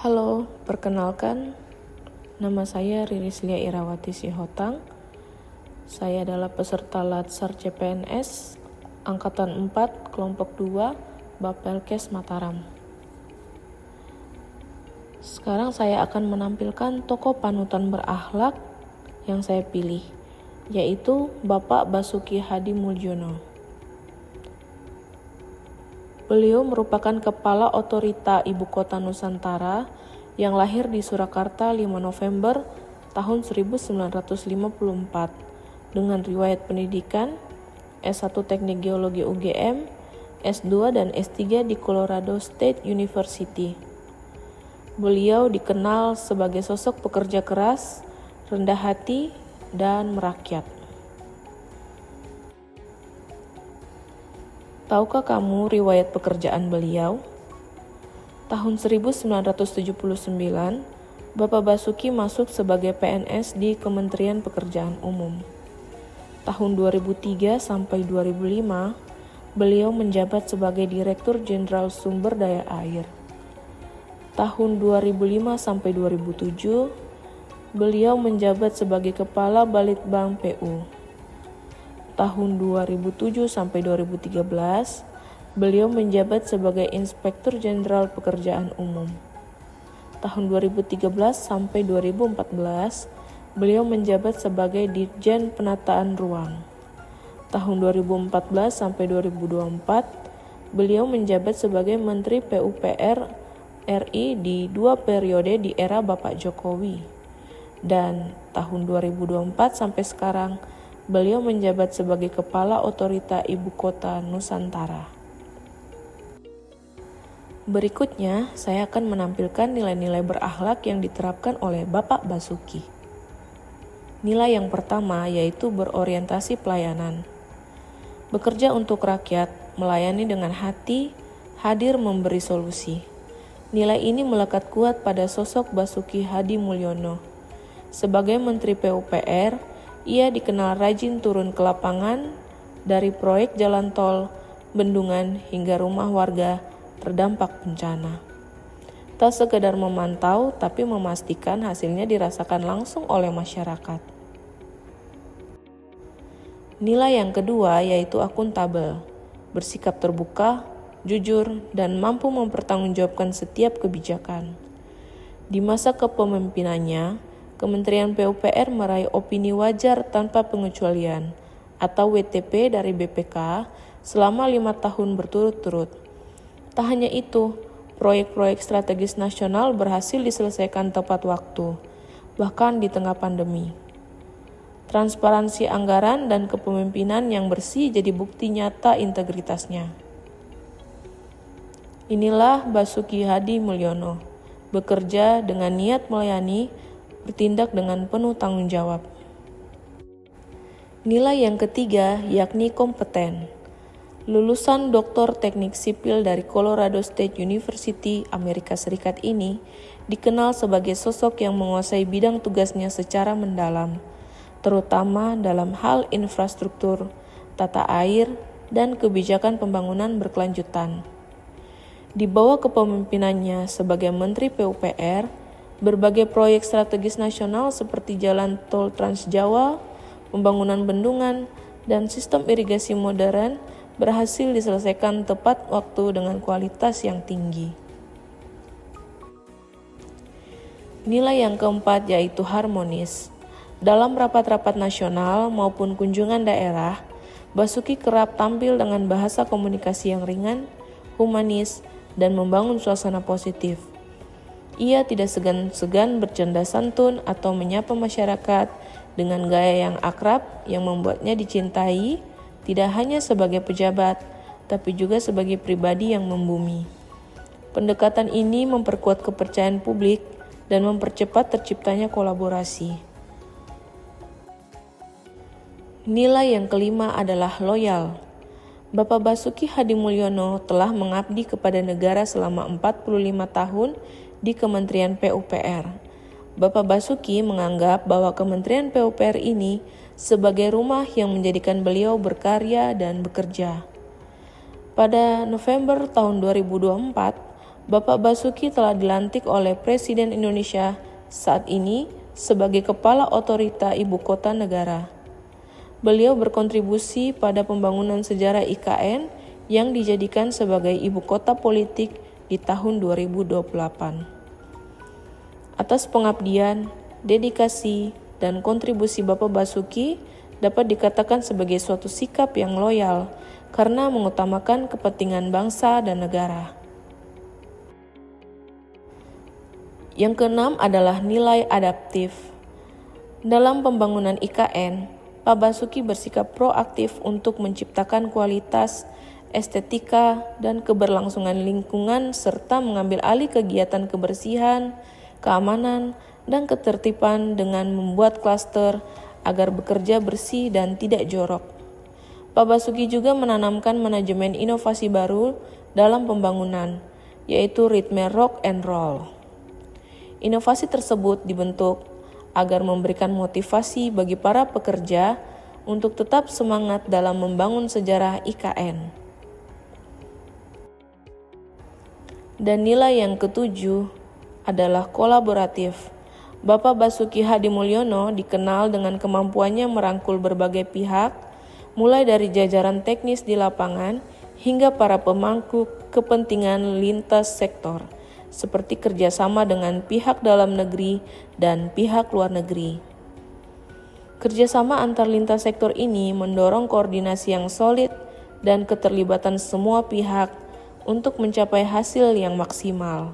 Halo, perkenalkan, nama saya Riris Lia Irawati Sihotang. Saya adalah peserta Latsar CPNS Angkatan 4, Kelompok 2, Bapelkes Mataram. Sekarang saya akan menampilkan tokoh panutan berakhlak yang saya pilih, yaitu Bapak Basuki Hadi Mulyono. Beliau merupakan Kepala Otorita Ibu Kota Nusantara yang lahir di Surakarta 5 November tahun 1954 dengan riwayat pendidikan S1 Teknik Geologi UGM, S2 dan S3 di Colorado State University. Beliau dikenal sebagai sosok pekerja keras, rendah hati, dan merakyat. Tahukah kamu riwayat pekerjaan beliau? Tahun 1979, Bapak Basuki masuk sebagai PNS di Kementerian Pekerjaan Umum. Tahun 2003 sampai 2005, beliau menjabat sebagai Direktur Jenderal Sumber Daya Air. Tahun 2005 sampai 2007, beliau menjabat sebagai Kepala Balitbang PU. Tahun 2007 sampai 2013, beliau menjabat sebagai Inspektur Jenderal Pekerjaan Umum. Tahun 2013 sampai 2014, beliau menjabat sebagai Dirjen Penataan Ruang. Tahun 2014 sampai 2024, beliau menjabat sebagai Menteri PUPR RI di 2 periode di era Bapak Jokowi. Dan tahun 2024 sampai sekarang, beliau menjabat sebagai Kepala Otorita Ibu Kota Nusantara. Berikutnya, saya akan menampilkan nilai-nilai berakhlak yang diterapkan oleh Bapak Basuki. Nilai yang pertama yaitu berorientasi pelayanan. Bekerja untuk rakyat, melayani dengan hati, hadir memberi solusi. Nilai ini melekat kuat pada sosok Basuki Hadi Mulyono. Sebagai Menteri PUPR, ia dikenal rajin turun ke lapangan dari proyek jalan tol, bendungan, hingga rumah warga terdampak bencana. Tak sekedar memantau, tapi memastikan hasilnya dirasakan langsung oleh masyarakat. Nilai yang kedua yaitu akuntabel, bersikap terbuka, jujur, dan mampu mempertanggungjawabkan setiap kebijakan. Di masa kepemimpinannya, Kementerian PUPR meraih opini wajar tanpa pengecualian atau WTP dari BPK selama 5 tahun berturut-turut. Tak hanya itu, proyek-proyek strategis nasional berhasil diselesaikan tepat waktu, bahkan di tengah pandemi. Transparansi anggaran dan kepemimpinan yang bersih jadi bukti nyata integritasnya. Inilah Basuki Hadi Mulyono, bekerja dengan niat melayani, bertindak dengan penuh tanggung jawab. Nilai yang ketiga yakni kompeten. Lulusan Doktor Teknik Sipil dari Colorado State University, Amerika Serikat ini dikenal sebagai sosok yang menguasai bidang tugasnya secara mendalam, terutama dalam hal infrastruktur, tata air, dan kebijakan pembangunan berkelanjutan. Di bawah kepemimpinannya sebagai Menteri PUPR, berbagai proyek strategis nasional seperti jalan tol Trans Jawa, pembangunan bendungan, dan sistem irigasi modern berhasil diselesaikan tepat waktu dengan kualitas yang tinggi. Nilai yang keempat yaitu harmonis. Dalam rapat-rapat nasional maupun kunjungan daerah, Basuki kerap tampil dengan bahasa komunikasi yang ringan, humanis, dan membangun suasana positif. Ia tidak segan-segan bercanda santun atau menyapa masyarakat dengan gaya yang akrab yang membuatnya dicintai tidak hanya sebagai pejabat, tapi juga sebagai pribadi yang membumi. Pendekatan ini memperkuat kepercayaan publik dan mempercepat terciptanya kolaborasi. Nilai yang kelima adalah loyal. Bapak Basuki Hadi Mulyono telah mengabdi kepada negara selama 45 tahun di Kementerian PUPR. Bapak Basuki menganggap bahwa Kementerian PUPR ini sebagai rumah yang menjadikan beliau berkarya dan bekerja. Pada November tahun 2024, Bapak Basuki telah dilantik oleh Presiden Indonesia saat ini sebagai Kepala Otorita Ibu Kota Negara. Beliau berkontribusi pada pembangunan sejarah IKN yang dijadikan sebagai ibu kota politik di tahun 2028. Atas pengabdian, dedikasi, dan kontribusi Bapak Basuki dapat dikatakan sebagai suatu sikap yang loyal karena mengutamakan kepentingan bangsa dan negara. Yang keenam adalah nilai adaptif. Dalam pembangunan IKN, Pak Basuki bersikap proaktif untuk menciptakan kualitas, estetika, dan keberlangsungan lingkungan serta mengambil alih kegiatan kebersihan, keamanan, dan ketertiban dengan membuat klaster agar bekerja bersih dan tidak jorok. Pak Basuki juga menanamkan manajemen inovasi baru dalam pembangunan, yaitu ritme rock and roll. Inovasi tersebut dibentuk agar memberikan motivasi bagi para pekerja untuk tetap semangat dalam membangun sejarah IKN. Dan nilai yang ketujuh adalah kolaboratif. Bapak Basuki Hadimulyono dikenal dengan kemampuannya merangkul berbagai pihak, mulai dari jajaran teknis di lapangan hingga para pemangku kepentingan lintas sektor, seperti kerjasama dengan pihak dalam negeri dan pihak luar negeri. Kerjasama antar lintas sektor ini mendorong koordinasi yang solid dan keterlibatan semua pihak untuk mencapai hasil yang maksimal.